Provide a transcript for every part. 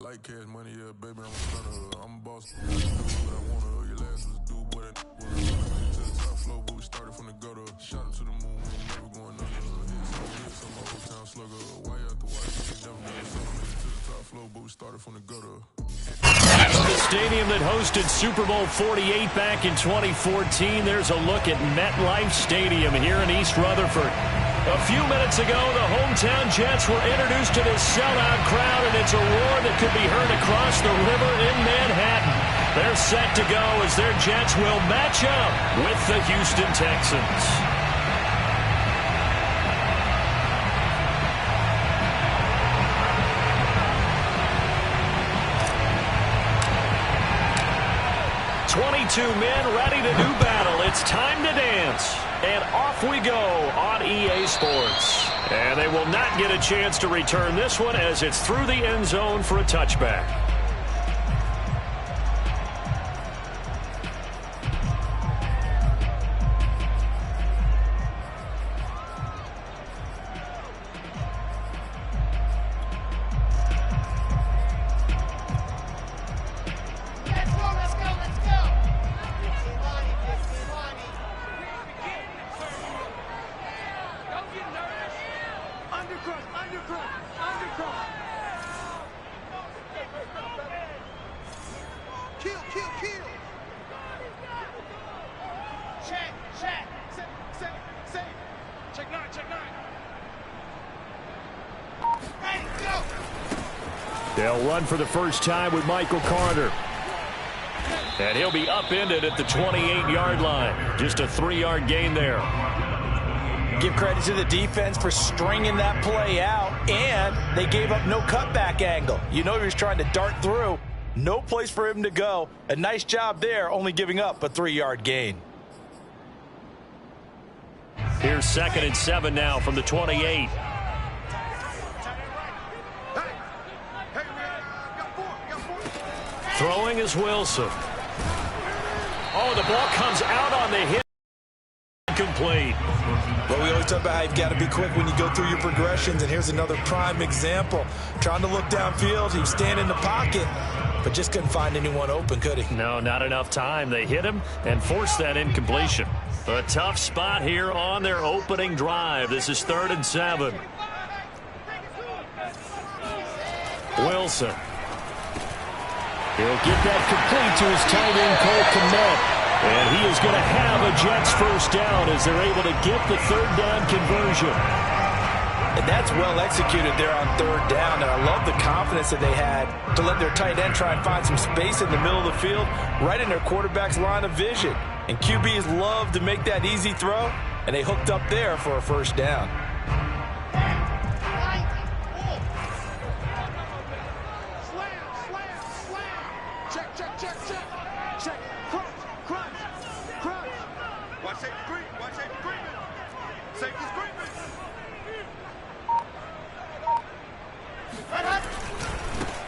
like cash money, yeah, baby, I'm a stunner. I'm a boss. I do what I wanna. Your last was do what I to the top floor, but we started from the gutter. Shot up to the moon, we ain't never going under. Hits on my old town slugger. Why after why, we ain't never going under. To the top floor, but we started from the gutter. The stadium that hosted Super Bowl 48 back in 2014. There's a look at MetLife Stadium here in East Rutherford. A few minutes ago, the hometown Jets were introduced to this sellout crowd, and it's a roar that could be heard across the river in Manhattan. They're set to go as their Jets will match up with the Houston Texans. Men ready to do battle. It's time to dance. And off we go on EA Sports. And they will not get a chance to return this one as it's through the end zone for a touchback. They'll run for the first time with Michael Carter. And he'll be upended at the 28-yard line. Just a 3-yard gain there. Give credit to the defense for stringing that play out, and they gave up no cutback angle. You know he was trying to dart through. No place for him to go. A nice job there, only giving up a 3-yard gain. Here's 2nd and 7 now from the 28. Throwing is Wilson. Oh, the ball comes out on the hit. Complete. Well, we always talk about how you've got to be quick when you go through your progressions, and here's another prime example. Trying to look downfield, he was standing in the pocket, but just couldn't find anyone open, could he? No, not enough time. They hit him and forced that incompletion. A tough spot here on their opening drive. This is 3rd and 7. Wilson. He'll get that complete to his tight end, Cole Kmet. And he is going to have a Jets first down as they're able to get the 3rd down conversion. And that's well executed there on 3rd down. And I love the confidence that they had to let their tight end try and find some space in the middle of the field, right in their quarterback's line of vision. And QBs love to make that easy throw, and they hooked up there for a first down.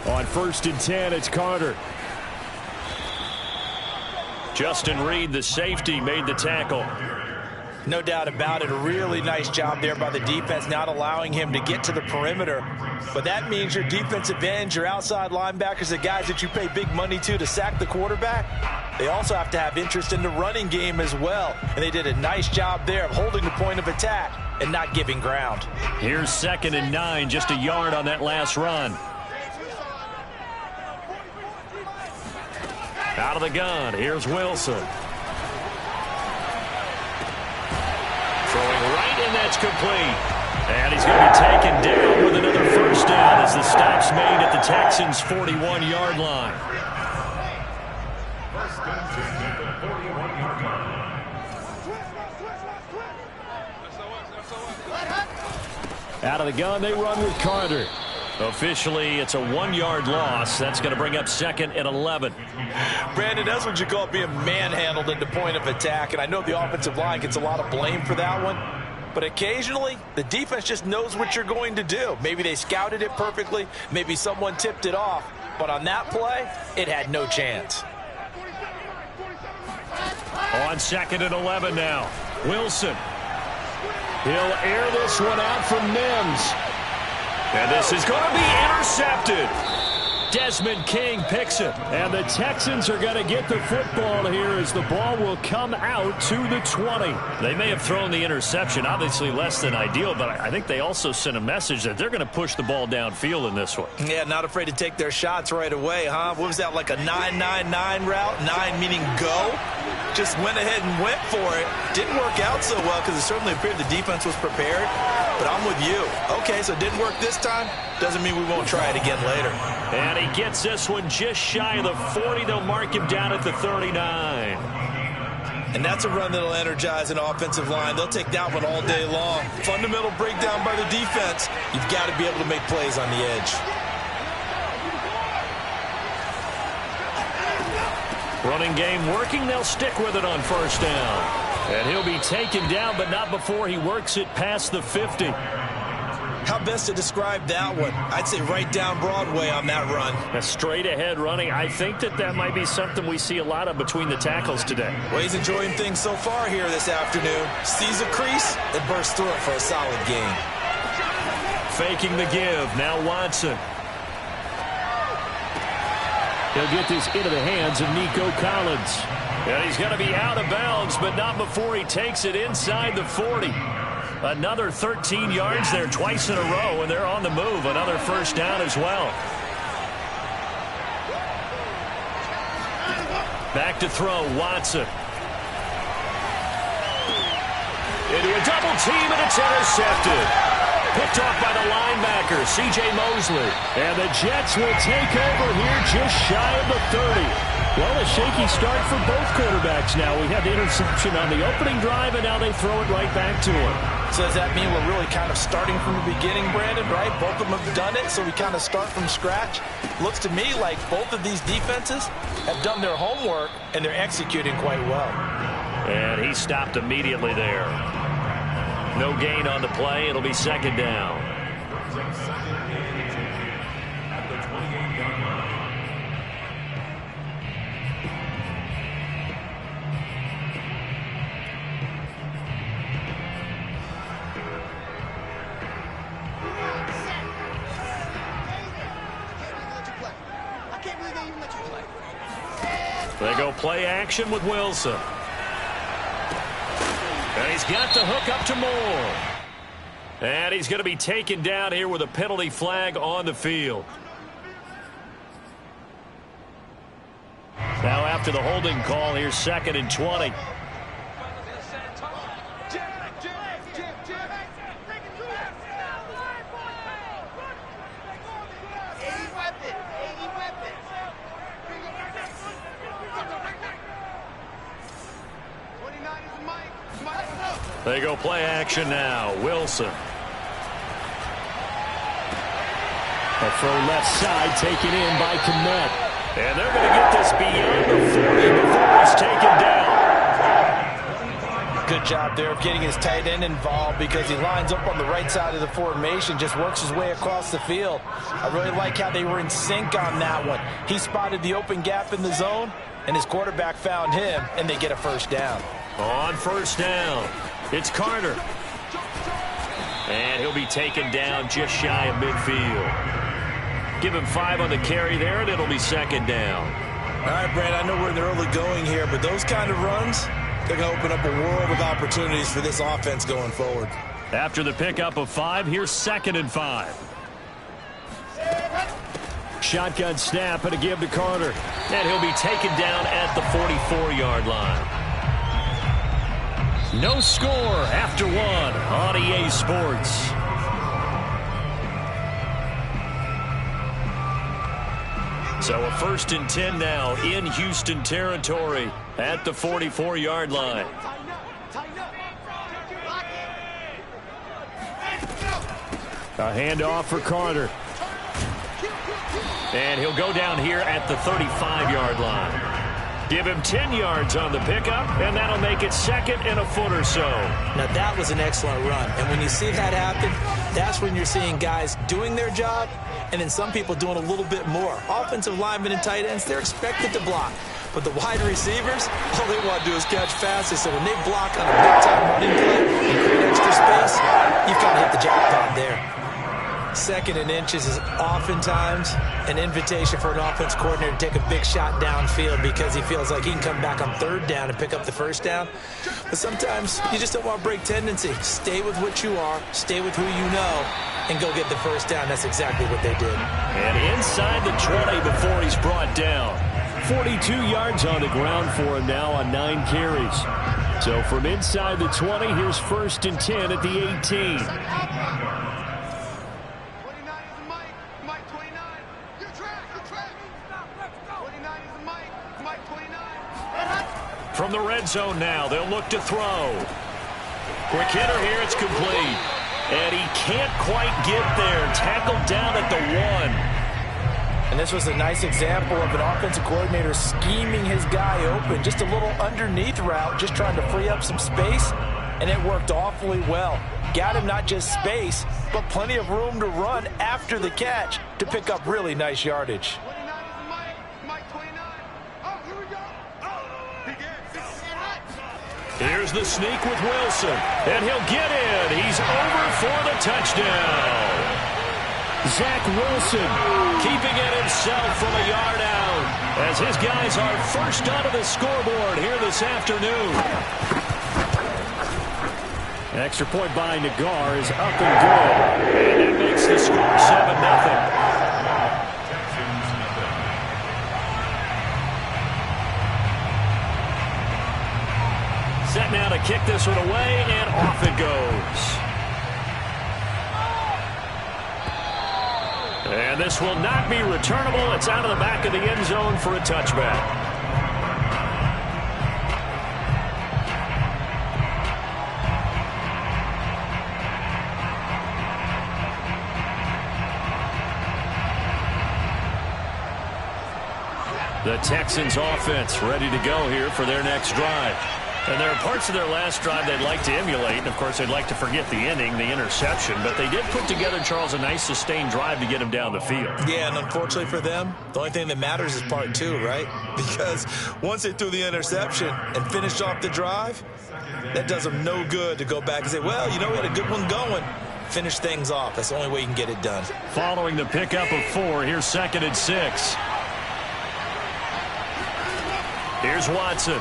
On 1st and 10, it's Carter. Justin Reed, the safety, made the tackle. No doubt about it. A really nice job there by the defense, not allowing him to get to the perimeter. But that means your defensive ends, your outside linebackers, the guys that you pay big money to sack the quarterback, they also have to have interest in the running game as well. And they did a nice job there of holding the point of attack and not giving ground. Here's 2nd and 9, just a yard on that last run. Out of the gun, here's Wilson. Throwing right, and that's complete. And he's going to be taken down with another first down as the stop's made at the Texans' 41-yard line. Out of the gun, they run with Carter. Officially, it's a 1-yard loss. That's going to bring up 2nd and 11. Brandon, that's what you call being manhandled at the point of attack. And I know the offensive line gets a lot of blame for that one. But occasionally, the defense just knows what you're going to do. Maybe they scouted it perfectly. Maybe someone tipped it off. But on that play, it had no chance. On 2nd and 11 now. Wilson. He'll air this one out from Mims. And this is going to be intercepted. Desmond King picks it. And the Texans are going to get the football here as the ball will come out to the 20. They may have thrown the interception, obviously less than ideal, but I think they also sent a message that they're going to push the ball downfield in this one. Yeah, not afraid to take their shots right away, huh? What was that, like a 9-9-9 route? 9 meaning go? Just went ahead and went for it. Didn't work out so well because it certainly appeared the defense was prepared. But I'm with you. Okay, so it didn't work this time. Doesn't mean we won't try it again later. And he gets this one just shy of the 40. They'll mark him down at the 39. And that's a run that'll energize an offensive line. They'll take that one all day long. Fundamental breakdown by the defense. You've got to be able to make plays on the edge. Running game working. They'll stick with it on first down. And he'll be taken down, but not before he works it past the 50. How best to describe that one? I'd say right down Broadway on that run. A straight ahead running. I think that might be something we see a lot of between the tackles today. Well, he's enjoying things so far here this afternoon. Sees a crease and bursts through it for a solid gain. Faking the give. Now Watson. He'll get this into the hands of Nico Collins. And he's going to be out of bounds, but not before he takes it inside the 40. Another 13 yards there twice in a row, and they're on the move. Another first down as well. Back to throw, Watson. Into a double team, and it's intercepted. Picked off by the linebacker, C.J. Mosley. And the Jets will take over here just shy of the 30. Well, a shaky start for both quarterbacks now. We had the interception on the opening drive, and now they throw it right back to him. So does that mean we're really kind of starting from the beginning, Brandon, right? Both of them have done it, so we kind of start from scratch. Looks to me like both of these defenses have done their homework, and they're executing quite well. And he stopped immediately there. No gain on the play. It'll be second down. They go play action with Wilson. And he's got the hook up to Moore. And he's going to be taken down here with a penalty flag on the field. Now after the holding call, here's 2nd and 20. They go play action now. Wilson. A throw left side taken in by Kmet. And they're going to get this beyond the 40 before he's taken down. Good job there of getting his tight end involved because he lines up on the right side of the formation, just works his way across the field. I really like how they were in sync on that one. He spotted the open gap in the zone, and his quarterback found him, and they get a first down. On first down, it's Carter. And he'll be taken down just shy of midfield. Give him 5 on the carry there, and it'll be second down. All right, Brad, I know we're in the early going here, but those kind of runs, they're going to open up a world of opportunities for this offense going forward. After the pickup of 5, here's 2nd and 5. Shotgun snap and a give to Carter. And he'll be taken down at the 44-yard line. No score after 1 on EA Sports. So a 1st and 10 now in Houston territory at the 44-yard line. A handoff for Carter. And he'll go down here at the 35-yard line. Give him 10 yards on the pickup, and that'll make it 2nd and a foot or so. Now, that was an excellent run. And when you see that happen, that's when you're seeing guys doing their job and then some people doing a little bit more. Offensive linemen and tight ends, they're expected to block. But the wide receivers, all they want to do is catch passes. So when they block on a big-time running play and create extra space, you've got to hit the jackpot there. Second and inches is oftentimes an invitation for an offense coordinator to take a big shot downfield because he feels like he can come back on third down and pick up the first down. But sometimes you just don't want to break tendency. Stay with what you are, stay with who you know, and go get the first down. That's exactly what they did. And inside the 20 before he's brought down. 42 yards on the ground for him now on 9 carries. So from inside the 20, here's 1st and 10 at the 18. From the red zone now, they'll look to throw. Quick hitter here, it's complete. And he can't quite get there. Tackled down at the 1. And this was a nice example of an offensive coordinator scheming his guy open. Just a little underneath route, just trying to free up some space. And it worked awfully well. Got him not just space, but plenty of room to run after the catch to pick up really nice yardage. Here's the sneak with Wilson, and he'll get in. He's over for the touchdown. Zach Wilson keeping it himself from a yard out as his guys are first onto the scoreboard here this afternoon. An extra point by Nagar is up and good, and it makes the score 7-0. Set now to kick this one away, and off it goes. And this will not be returnable. It's out of the back of the end zone for a touchback. The Texans offense ready to go here for their next drive. And there are parts of their last drive they'd like to emulate. And, of course, they'd like to forget the inning, the interception. But they did put together, Charles, a nice sustained drive to get him down the field. Yeah, and unfortunately for them, the only thing that matters is part 2, right? Because once they threw the interception and finished off the drive, that does them no good to go back and say, well, you know, we had a good one going. Finish things off. That's the only way you can get it done. Following the pickup of 4, here's 2nd and 6. Here's Watson.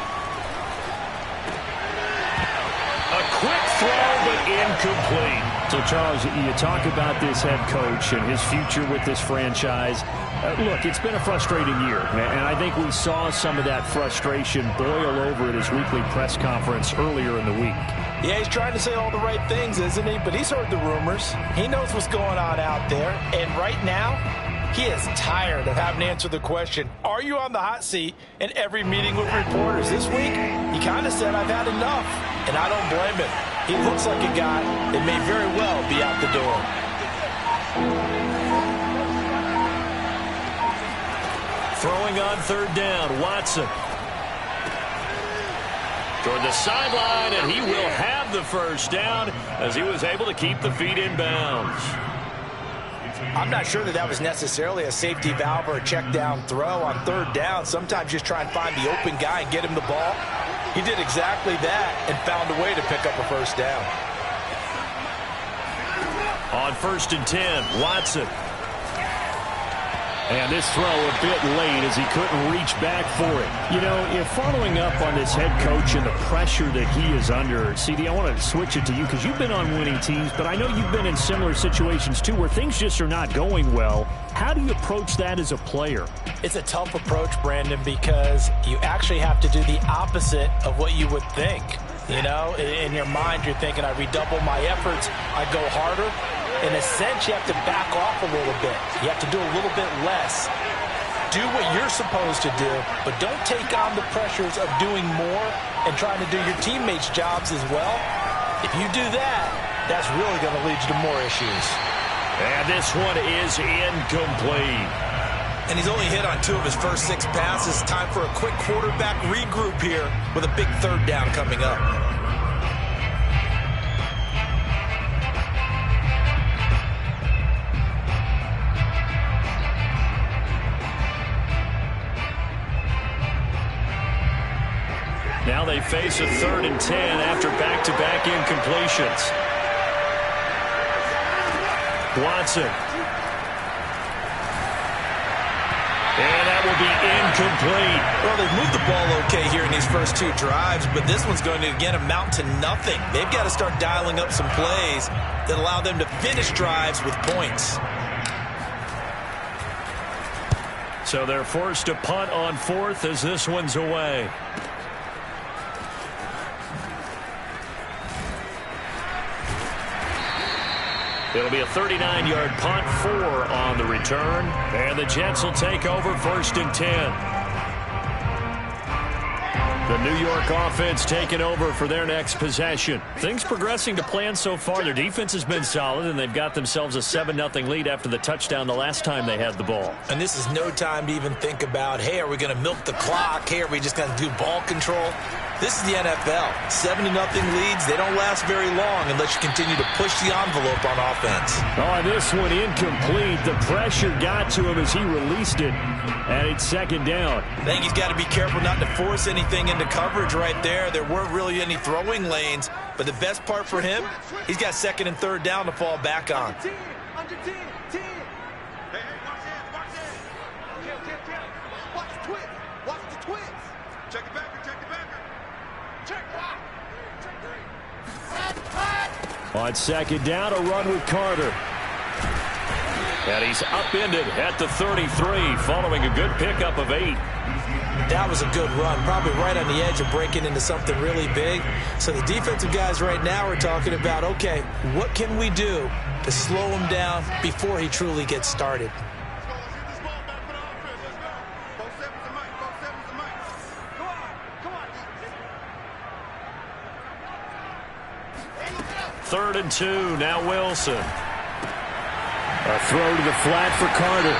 A quick throw, but incomplete. So, Charles, you talk about this head coach and his future with this franchise. Look, it's been a frustrating year, and I think we saw some of that frustration boil over at his weekly press conference earlier in the week. Yeah, he's trying to say all the right things, isn't he? But he's heard the rumors. He knows what's going on out there. And right now, he is tired of having to answer the question, are you on the hot seat in every meeting with reporters? This week, he kind of said, I've had enough. And I don't blame him. He looks like a guy that may very well be out the door. Throwing on 3rd down, Watson. Toward the sideline, and he will have the first down as he was able to keep the feet in bounds. I'm not sure that was necessarily a safety valve or a check down throw on 3rd down. Sometimes just try and find the open guy and get him the ball. He did exactly that and found a way to pick up a first down. On 1st and 10, Watson. And this throw a bit late as he couldn't reach back for it. You know, if following up on this head coach and the pressure that he is under, CD, I want to switch it to you because you've been on winning teams, but I know you've been in similar situations too where things just are not going well. How do you approach that as a player? It's a tough approach, Brandon, because you actually have to do the opposite of what you would think. You know, in your mind, you're thinking, I redouble my efforts, I go harder. In a sense, you have to back off a little bit. You have to do a little bit less. Do what you're supposed to do, but don't take on the pressures of doing more and trying to do your teammates' jobs as well. If you do that, that's really going to lead you to more issues. And this one is incomplete. And he's only hit on 2 of his first 6 passes. Time for a quick quarterback regroup here with a big 3rd down coming up. Now they face a 3rd and 10 after back-to-back incompletions. Watson. And that will be incomplete. Well, they've moved the ball okay here in these first two drives, but this one's going to, again, amount to nothing. They've got to start dialing up some plays that allow them to finish drives with points. So they're forced to punt on fourth as this one's away. It'll be a 39-yard punt, 4 on the return. And the Jets will take over 1st and 10. The New York offense taking over for their next possession. Things progressing to plan so far. Their defense has been solid, and they've got themselves a 7-0 lead after the touchdown the last time they had the ball. And this is no time to even think about, hey, are we going to milk the clock? Hey, are we just going to do ball control? This is the NFL. 7-0 leads, they don't last very long unless you continue to push the envelope on offense. Oh, this one incomplete. The pressure got to him as he released it, and it's 2nd down. I think he's got to be careful not to force anything into coverage right there. There weren't really any throwing lanes, but the best part for him, he's got 2nd and 3rd down to fall back on. On 2nd down, a run with Carter. And he's upended at the 33 following a good pickup of 8. That was a good run, probably right on the edge of breaking into something really big. So the defensive guys right now are talking about, okay, what can we do to slow him down before he truly gets started? Third and 2, now Wilson. A throw to the flat for Carter.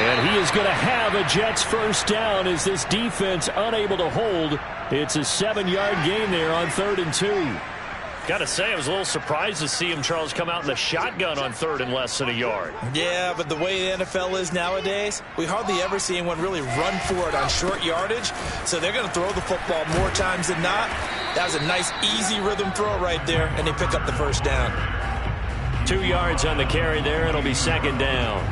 And he is going to have a Jets first down as this defense unable to hold. It's a 7-yard gain there on 3rd and 2. Got to say, I was a little surprised to see him, Charles, come out in the shotgun on 3rd and less than a yard. Yeah, but the way the NFL is nowadays, we hardly ever see anyone really run for it on short yardage. So they're going to throw the football more times than not. That was a nice, easy rhythm throw right there, and they pick up the first down. 2 yards on the carry there. It'll be 2nd down.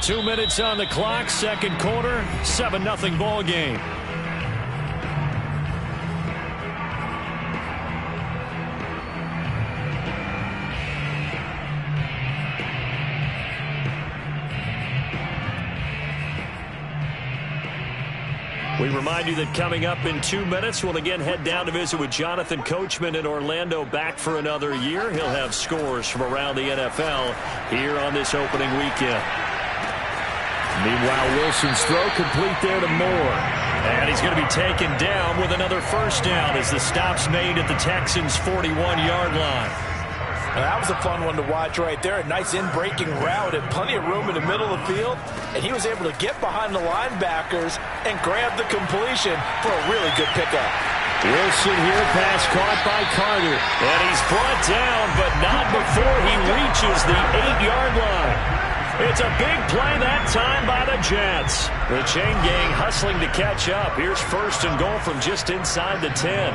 Two minutes on the clock, 2nd quarter, 7-0 ball game. We remind you that coming up in 2 minutes, we'll again head down to visit with Jonathan Coachman in Orlando, back for another year. He'll have scores from around the NFL here on this opening weekend. Meanwhile, Wilson's throw complete there to Moore. And he's going to be taken down with another first down as the stop's made at the Texans' 41-yard line. Now, that was a fun one to watch right there. A nice in-breaking route and plenty of room in the middle of the field. And he was able to get behind the linebackers and grab the completion for a really good pickup. Wilson here, pass caught by Carter. And he's brought down, but not before he reaches the 8-yard line. It's a big play that time by the Jets. The chain gang hustling to catch up. Here's 1st and goal from just inside the 10.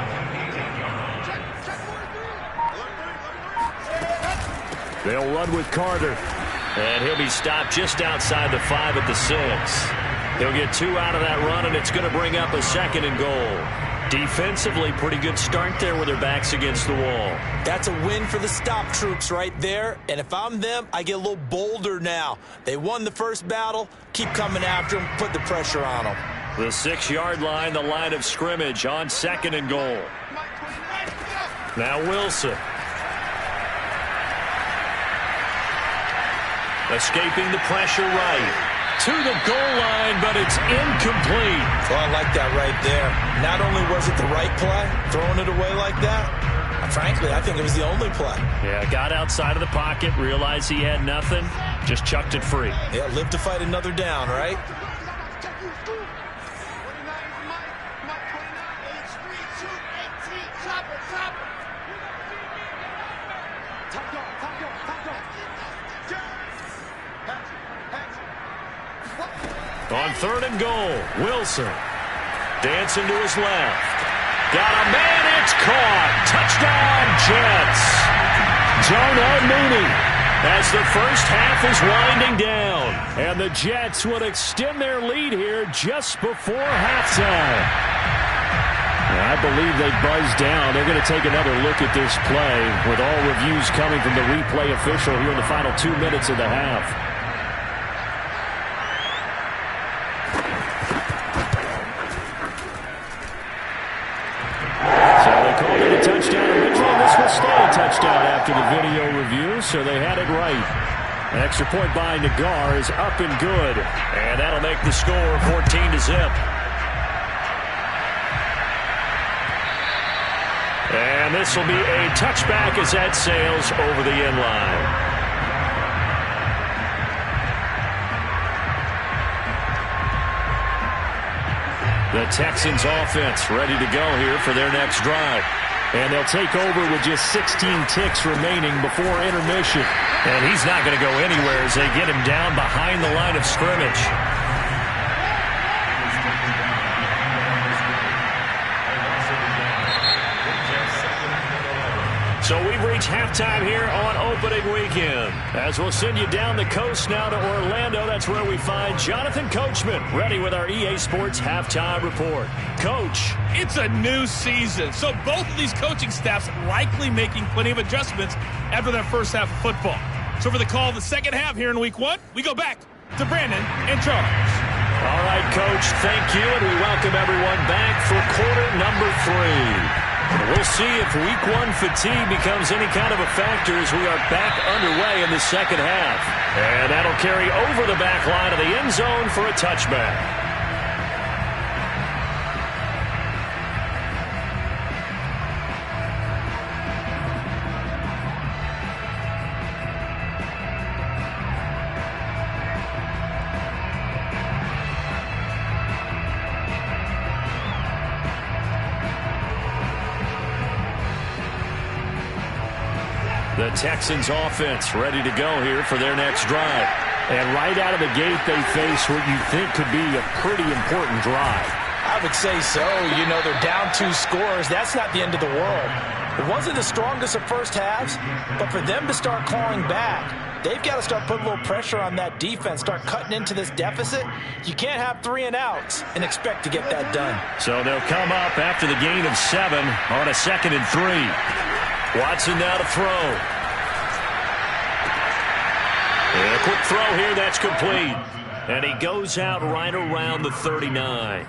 They'll run with Carter. And he'll be stopped just outside the 5 at the 6. He'll get 2 out of that run, and it's going to bring up a 2nd and goal. Defensively, pretty good start there with their backs against the wall. That's a win for the stop troops right there. And if I'm them, I get a little bolder now. They won the first battle. Keep coming after them. Put the pressure on them. The 6-yard line, the line of scrimmage on 2nd and goal. Now Wilson. Escaping the pressure right. To the goal line, but it's incomplete. Well, I like that right there. Not only was it the right play, throwing it away like that, frankly, I think it was the only play. Yeah, got outside of the pocket, realized he had nothing, just chucked it free. Yeah, live to fight another down, right? On 3rd and goal, Wilson dancing to his left. Got a man, it's caught. Touchdown, Jetz. Darnell Mooney as the first half is winding down. And the Jetz would extend their lead here just before halftime. I believe they buzzed down. They're going to take another look at this play with all reviews coming from the replay official here in the final 2 minutes of the half. So they called it a touchdown originally. This will stay a touchdown after the video review, so they had it right. An extra point by Nagar is up and good. And that'll make the score 14-0. And this will be a touchback as that sails over the end line. The Texans offense ready to go here for their next drive. And they'll take over with just 16 ticks remaining before intermission. And he's not going to go anywhere as they get him down behind the line of scrimmage. So we've reached halftime here on opening weekend. As we'll send you down the coast now to Orlando, that's where we find Jonathan Coachman ready with our EA Sports halftime report. Coach. It's a new season, so both of these coaching staffs likely making plenty of adjustments after that first half of football. So for the call of the second half here in week one, we go back to Brandon in charge. All right, Coach, thank you, and we welcome everyone back for quarter number 3. We'll see if week one fatigue becomes any kind of a factor as we are back underway in the second half. And that'll carry over the back line of the end zone for a touchback. The Texans offense ready to go here for their next drive. And right out of the gate, they face what you think could be a pretty important drive. I would say so. You know, they're down 2 scores. That's not the end of the world. It wasn't the strongest of first halves, but for them to start clawing back, they've got to start putting a little pressure on that defense, start cutting into this deficit. You can't have 3 and outs and expect to get that done. So they'll come up after the gain of 7 on a 2nd and 3. Watson now to throw. And a quick throw here, that's complete. And he goes out right around the 39.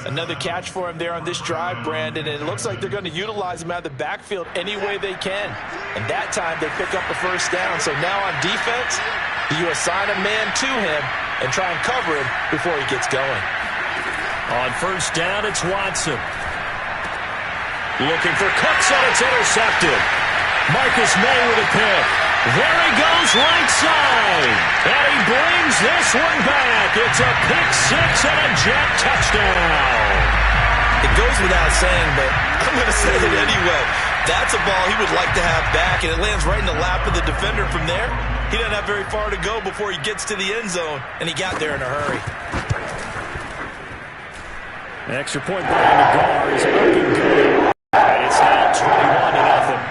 Another catch for him there on this drive, Brandon, and it looks like they're going to utilize him out of the backfield any way they can. And that time they pick up the first down. So now on defense, you assign a man to him and try and cover him before he gets going. On first down, it's Watson. Looking for Cooks, and it's intercepted. Marcus May with a pick. There he goes right side. And he brings this one back. It's a pick 6 and a Jet touchdown. It goes without saying, but I'm going to say it anyway. That's a ball he would like to have back, and it lands right in the lap of the defender from there. He doesn't have very far to go before he gets to the end zone, and he got there in a hurry. An extra point by Nagar is up and good. And it's now 21-0.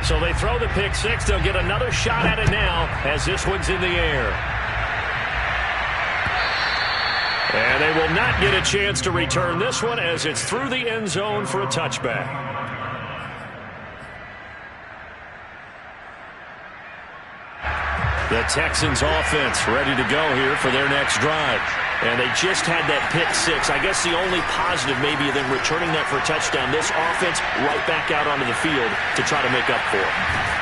So they throw the pick 6. They'll get another shot at it now as this one's in the air. And they will not get a chance to return this one as it's through the end zone for a touchback. The Texans offense ready to go here for their next drive. And they just had that pick 6. I guess the only positive maybe of them returning that for a touchdown. This offense right back out onto the field to try to make up for it.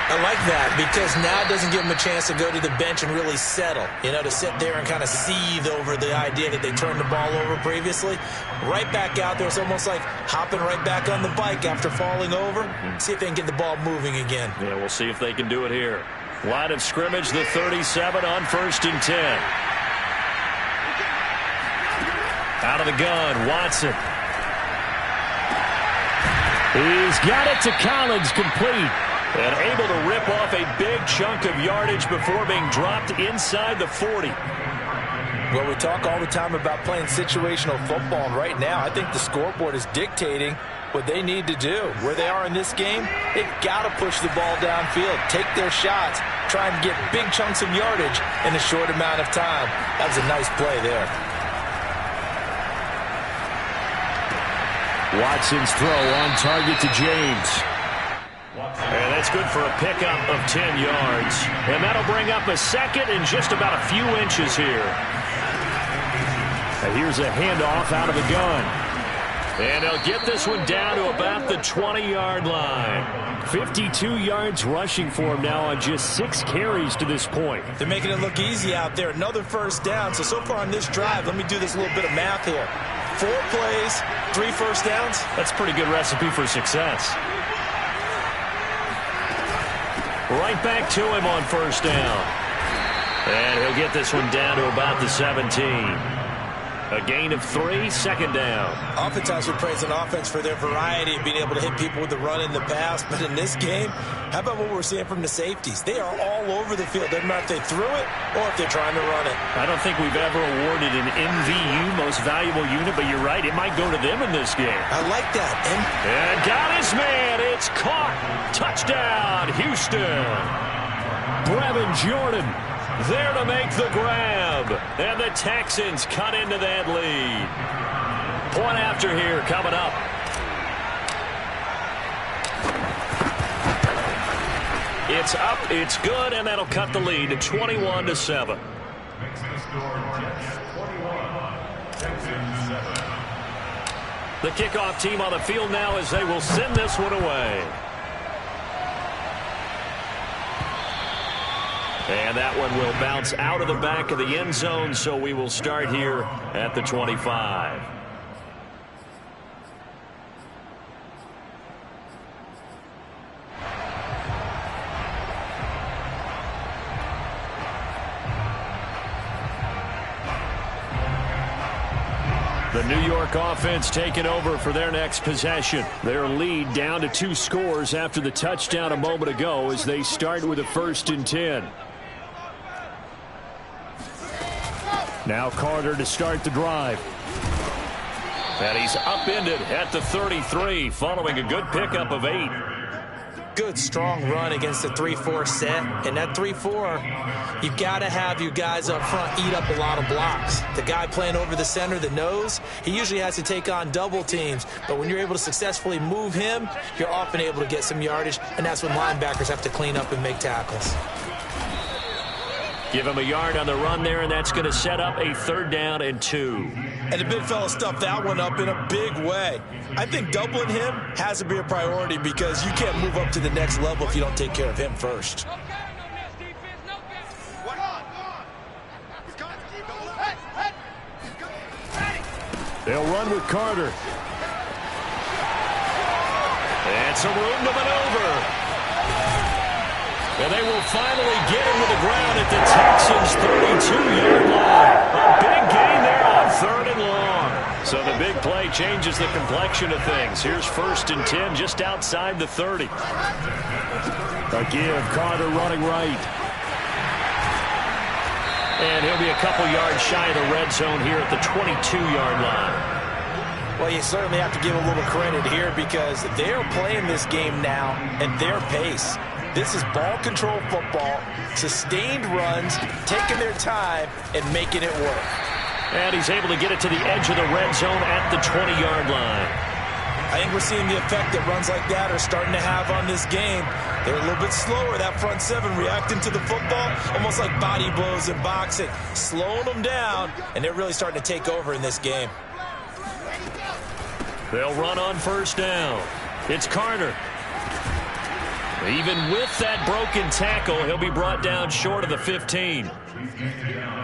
I like that because now it doesn't give them a chance to go to the bench and really settle. You know, to sit there and kind of seethe over the idea that they turned the ball over previously. Right back out there. It's almost like hopping right back on the bike after falling over. See if they can get the ball moving again. Yeah, we'll see if they can do it here. Line of scrimmage, the 37 on 1st and 10. Out of the gun, Watson. He's got it to Collins, complete. And able to rip off a big chunk of yardage before being dropped inside the 40. Well, we talk all the time about playing situational football, and right now I think the scoreboard is dictating what they need to do. Where they are in this game, they've got to push the ball downfield, take their shots, try and get big chunks of yardage in a short amount of time. That was a nice play there. Watson's throw on target to James. And that's good for a pickup of 10 yards. And that'll bring up a second and just about a few inches here. And here's a handoff out of the gun. And he'll get this one down to about the 20-yard line. 52 yards rushing for him now on just 6 carries to this point. They're making it look easy out there. Another first down. So far on this drive, let me do this little bit of math here. 4 plays, 3 first downs. That's a pretty good recipe for success. Right back to him on first down. And he'll get this one down to about the 17. A gain of 3, second down. Oftentimes we praise an offense for their variety of being able to hit people with the run in the pass. But in this game, how about what we're seeing from the safeties? They are all over the field. Doesn't matter if they threw it or if they're trying to run it. I don't think we've ever awarded an MVU, most valuable unit, but you're right, it might go to them in this game. I like that. And got his man. It's caught. Touchdown, Houston. Brevin Jordan there to make the grab. And the Texans cut into that lead. Point after here coming up. It's up, it's good, and that'll cut the lead to 21-7. The kickoff team on the field now as they will send this one away. And that one will bounce out of the back of the end zone, so we will start here at the 25. The New York offense taking over for their next possession. Their lead down to 2 scores after the touchdown a moment ago as they start with a 1st and 10. Now Carter to start the drive. And he's upended at the 33 following a good pickup of 8. Good, strong run against the 3-4 set. And that 3-4, you've got to have your guys up front eat up a lot of blocks. The guy playing over the center, the nose, he usually has to take on double teams. But when you're able to successfully move him, you're often able to get some yardage. And that's when linebackers have to clean up and make tackles. Give him a yard on the run there, and that's going to set up a 3rd down and 2. And the big fella stuffed that one up in a big way. I think doubling him has to be a priority because you can't move up to the next level if you don't take care of him first. They'll run with Carter. And some room to maneuver. And they will finally get him to the ground at the Texans' 32-yard line. A big gain there on 3rd and long. So the big play changes the complexion of things. Here's 1st and 10 just outside the 30. A give, Carter running right. And he'll be a couple yards shy of the red zone here at the 22-yard line. Well, you certainly have to give a little credit here because they're playing this game now at their pace. This is ball control football, sustained runs, taking their time, and making it work. And he's able to get it to the edge of the red zone at the 20-yard line. I think we're seeing the effect that runs like that are starting to have on this game. They're a little bit slower, that front 7, reacting to the football, almost like body blows in boxing, slowing them down, and they're really starting to take over in this game. They'll run on 1st down. It's Carter. Even with that broken tackle, he'll be brought down short of the 15.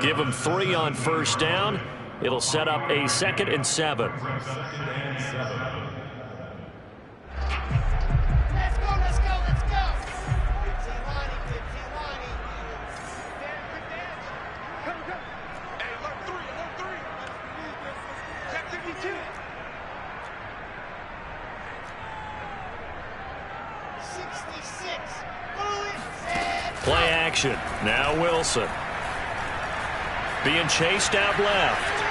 Give him 3 on 1st down. It'll set up a 2nd and 7. Play action. Now Wilson. being chased out left.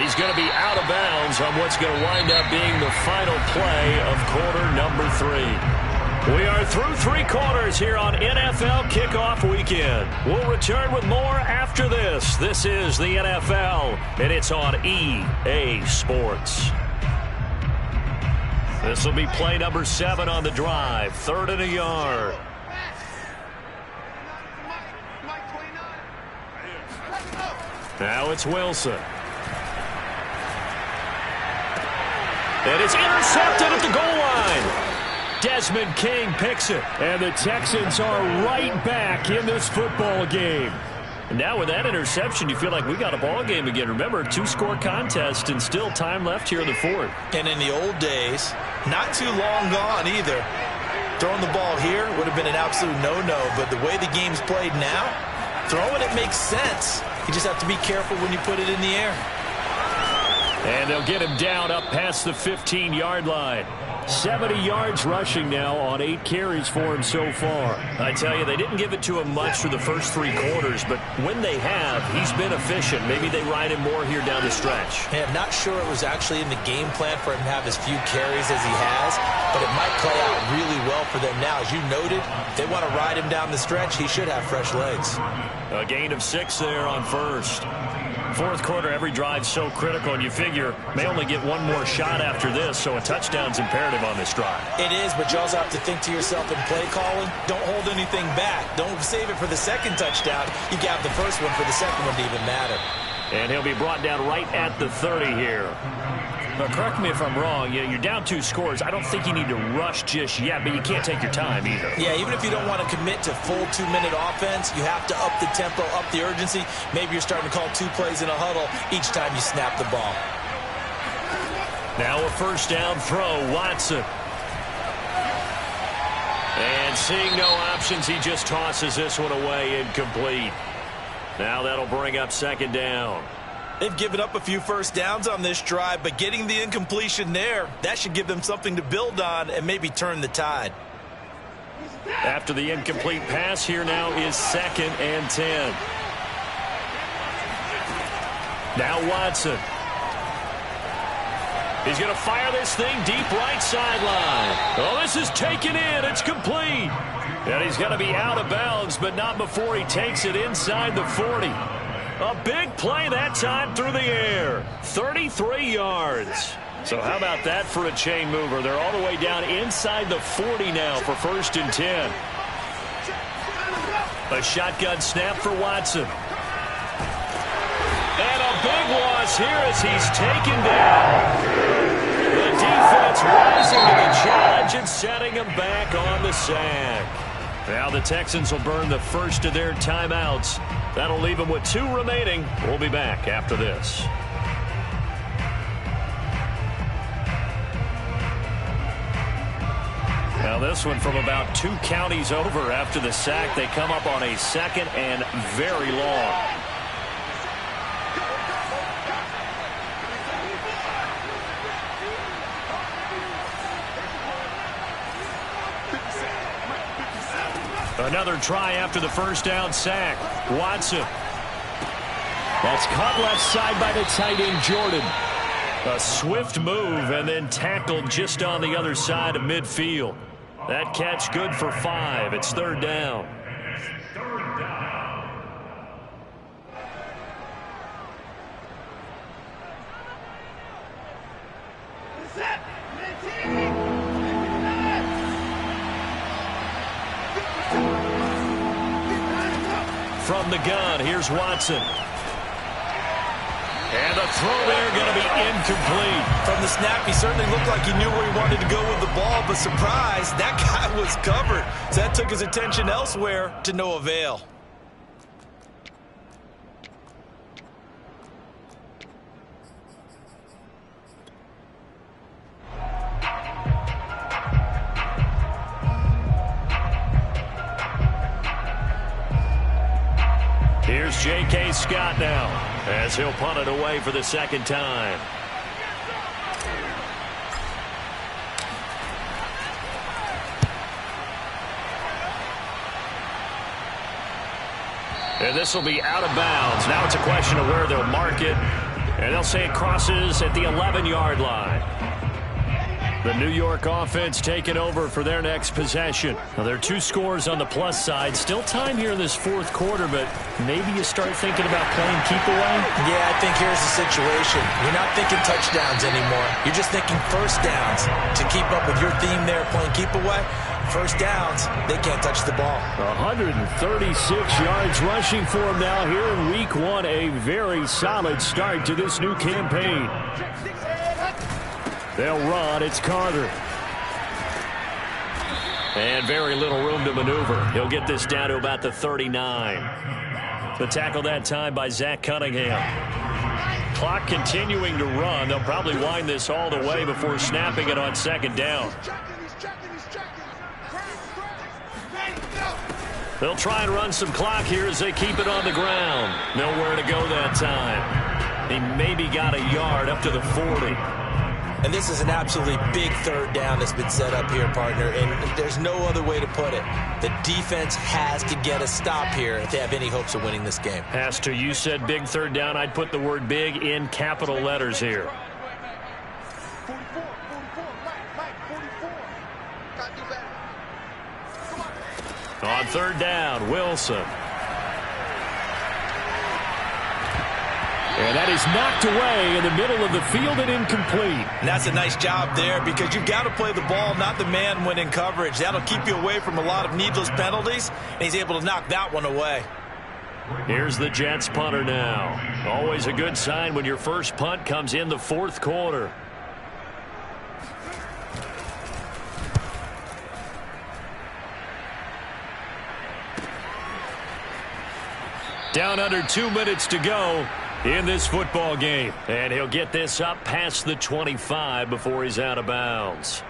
He's going to be out of bounds on what's going to wind up being the final play of quarter number 3. We are through 3 quarters here on NFL Kickoff Weekend. We'll return with more after this. This is the NFL, and it's on EA Sports. This will be play number 7 on the drive. 3rd and a yard. Now it's Wilson. And it's intercepted at the goal line. Desmond King picks it. And the Texans are right back in this football game. And now with that interception, you feel like we got a ball game again. Remember, 2-score contest and still time left here in the 4th. And in the old days, not too long gone either. Throwing the ball here would have been an absolute no-no. But the way the game's played now, throwing it makes sense. You just have to be careful when you put it in the air. And they'll get him down up past the 15-yard line. 70 yards rushing now on 8 carries for him so far. I tell you, they didn't give it to him much for the first 3 quarters, but when they have, he's been efficient. Maybe they ride him more here down the stretch. Hey, I'm not sure it was actually in the game plan for him to have as few carries as he has, but it might play out really well for them now. As you noted, if they want to ride him down the stretch, he should have fresh legs. A gain of 6 there on first. 4th quarter, every drive's so critical, and you figure may only get one more shot after this, so a touchdown's imperative on this drive. It is, but you also have to think to yourself in play calling, don't hold anything back. Don't save it for the second touchdown. You got the first one for the second one to even matter. And he'll be brought down right at the 30 here. But correct me if I'm wrong, you're down 2 scores. I don't think you need to rush just yet, but you can't take your time either. Yeah, even if you don't want to commit to full 2-minute offense, you have to up the tempo, up the urgency. Maybe you're starting to call 2 plays in a huddle each time you snap the ball. Now a first down throw, Watson. And seeing no options, he just tosses this one away incomplete. Now that'll bring up 2nd down. They've given up a few first downs on this drive, but getting the incompletion there, that should give them something to build on and maybe turn the tide. After the incomplete pass, here now is 2nd and 10. Now Watson. He's going to fire this thing deep right sideline. Oh, this is taken in. It's complete. And he's going to be out of bounds, but not before he takes it inside the 40. A big play that time through the air. 33 yards. So how about that for a chain mover? They're all the way down inside the 40 now for 1st and 10. A shotgun snap for Watson. And a big loss here as he's taken down. The defense rising to the challenge and setting him back on the sack. Now the Texans will burn the first of their timeouts. That'll leave them with 2 remaining. We'll be back after this. Now this one from about 2 counties over after the sack. They come up on a 2nd and very long. Another try after the first down sack. Watson. That's caught left side by the tight end, Jordan. A swift move and then tackled just on the other side of midfield. That catch good for 5. It's 3rd down. From the gun, here's Watson. And the throw there going to be incomplete. From the snap, he certainly looked like he knew where he wanted to go with the ball, but surprise, that guy was covered. So that took his attention elsewhere to no avail. Here's J.K. Scott now as he'll punt it away for the 2nd time. And this will be out of bounds. Now it's a question of where they'll mark it. And they'll say it crosses at the 11-yard line. The New York offense taking over for their next possession. Now, there are 2 scores on the plus side. Still time here in this fourth quarter, but maybe you start thinking about playing keep away? Yeah, I think here's the situation. You're not thinking touchdowns anymore. You're just thinking first downs. To keep up with your theme there, playing keep away, first downs, they can't touch the ball. 136 yards rushing for him now here in week 1. A very solid start to this new campaign. They'll run. It's Carter. And very little room to maneuver. He'll get this down to about the 39. The tackle that time by Zach Cunningham. Clock continuing to run. They'll probably wind this all the way before snapping it on second down. They'll try and run some clock here as they keep it on the ground. Nowhere to go that time. He maybe got a yard up to the 40. And this is an absolutely big third down that's been set up here, partner, and there's no other way to put it. The defense has to get a stop here if they have any hopes of winning this game. Pastor, you said big third down. I'd put the word big in capital letters here. On third down, Wilson. And that is knocked away in the middle of the field and incomplete. And that's a nice job there because you've got to play the ball, not the man when in coverage. That'll keep you away from a lot of needless penalties, and he's able to knock that one away. Here's the Jets punter now. Always a good sign when your first punt comes in the fourth quarter. Down under 2 minutes to go in this football game. And he'll get this up past the 25 before he's out of bounds.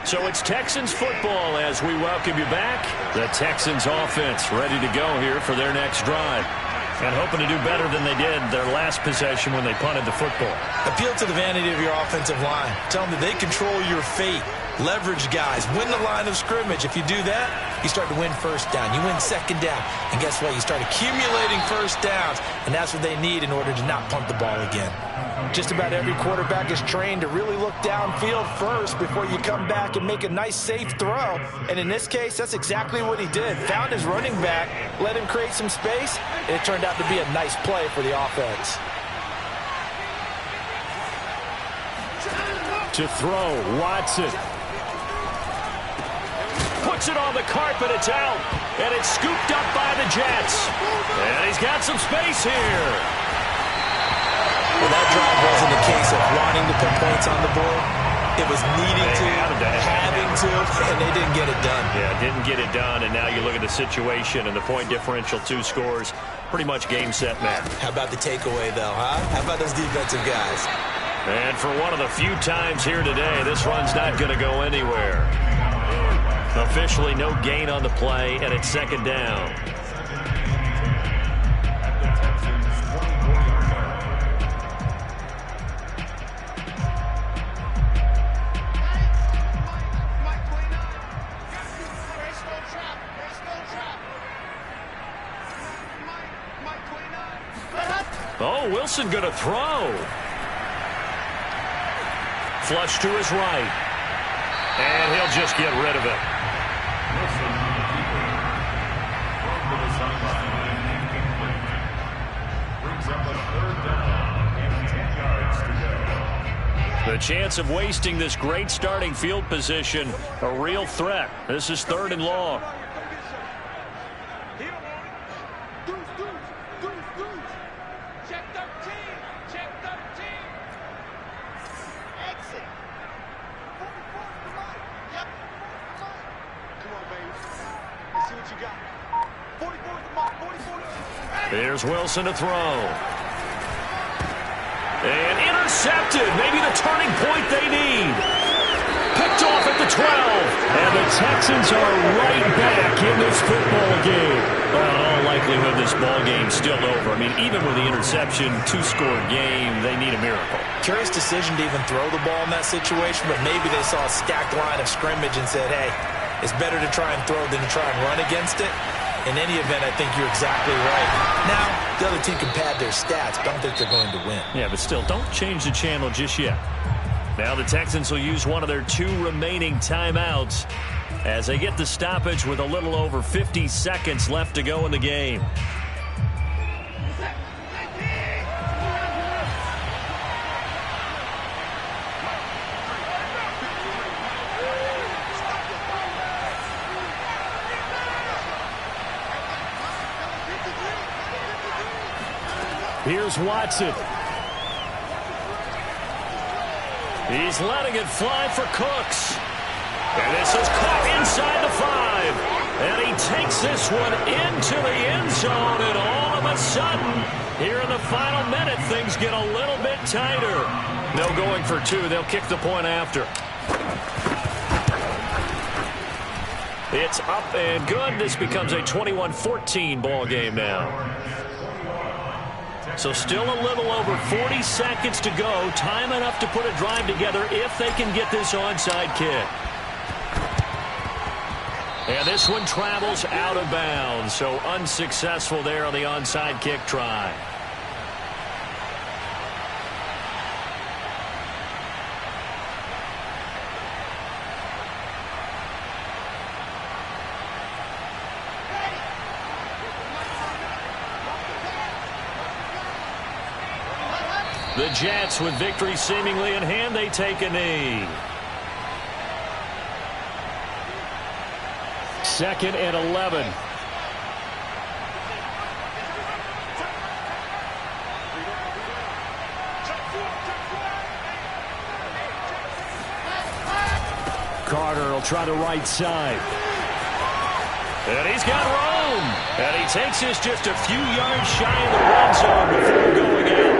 So it's Texans football as we welcome you back. The Texans offense ready to go here for their next drive. And hoping to do better than they did their last possession when they punted the football. Appeal to the vanity of your offensive line. Tell them that they control your fate. Leverage guys. Win the line of scrimmage. If you do that, you start to win first down. You win second down. And guess what? You start accumulating first downs. And that's what they need in order to not punt the ball again. Just about every quarterback is trained to really look downfield first before you come back and make a nice, safe throw. And in this case, that's exactly what he did. Found his running back, let him create some space, and it turned out to be a nice play for the offense. To throw, Watson. Puts it on the carpet, it's out. And it's scooped up by the Jets. And he's got some space here. Well, that drive wasn't a case of wanting to put points on the board. It was needing to, having to, and they didn't get it done. Yeah, didn't get it done, and now you look at the situation and the point differential, 2 scores, pretty much game, set, match. How about the takeaway, though, huh? How about those defensive guys? And for one of the few times here today, this run's not going to go anywhere. Officially no gain on the play, and it's second down. Oh, Wilson going to throw. Flush to his right. And he'll just get rid of it. The chance of wasting this great starting field position, a real threat. This is 3rd and long. Here's Wilson to throw. And intercepted. Maybe the turning point they need. Picked off at the 12. And the Texans are right back in this football game. Well, in all likelihood, this ball game's still over. I mean, even with the interception, 2-score game, they need a miracle. Curious decision to even throw the ball in that situation, but maybe they saw a stacked line of scrimmage and said, hey, It's better to try and throw than to try and run against it. In any event, I think you're exactly right. Now, the other team can pad their stats, but I don't think they're going to win. Yeah, but still, don't change the channel just yet. Now the Texans will use one of their 2 remaining timeouts as they get the stoppage with a little over 50 seconds left to go in the game. Here's Watson. He's letting it fly for Cooks. And this is caught inside the 5. And he takes this one into the end zone. And all of a sudden, here in the final minute, things get a little bit tighter. No going for 2. They'll kick the point after. It's up and good. This becomes a 21-14 ball game now. So still a little over 40 seconds to go. Time enough to put a drive together if they can get this onside kick. And this one travels out of bounds. So unsuccessful there on the onside kick try. The Jets, with victory seemingly in hand, they take a knee. 2nd and 11. Carter will try the right side. And he's got room. And he takes this just a few yards shy of the red zone before going out.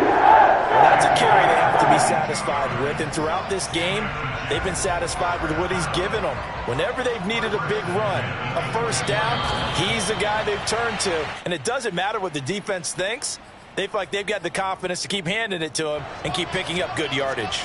Well, that's a carry they have to be satisfied with. And throughout this game, they've been satisfied with what he's given them. Whenever they've needed a big run, a first down, he's the guy they've turned to. And it doesn't matter what the defense thinks. They feel like they've got the confidence to keep handing it to him and keep picking up good yardage.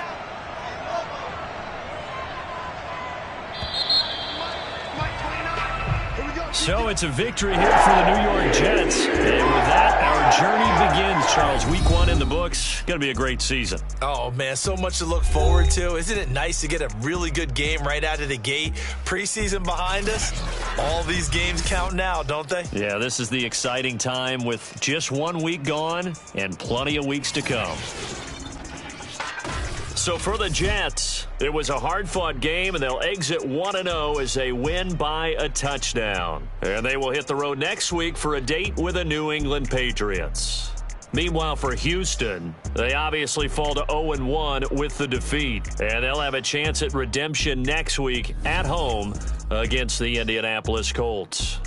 So it's a victory here for the New York Jets. And with that, our journey begins, Charles. Week 1 in the books. Going to be a great season. Oh, man, so much to look forward to. Isn't it nice to get a really good game right out of the gate? Preseason behind us. All these games count now, don't they? Yeah, this is the exciting time with just 1 week gone and plenty of weeks to come. So for the Jets, it was a hard-fought game, and they'll exit 1-0 as they win by a touchdown. And they will hit the road next week for a date with the New England Patriots. Meanwhile, for Houston, they obviously fall to 0-1 with the defeat. And they'll have a chance at redemption next week at home against the Indianapolis Colts.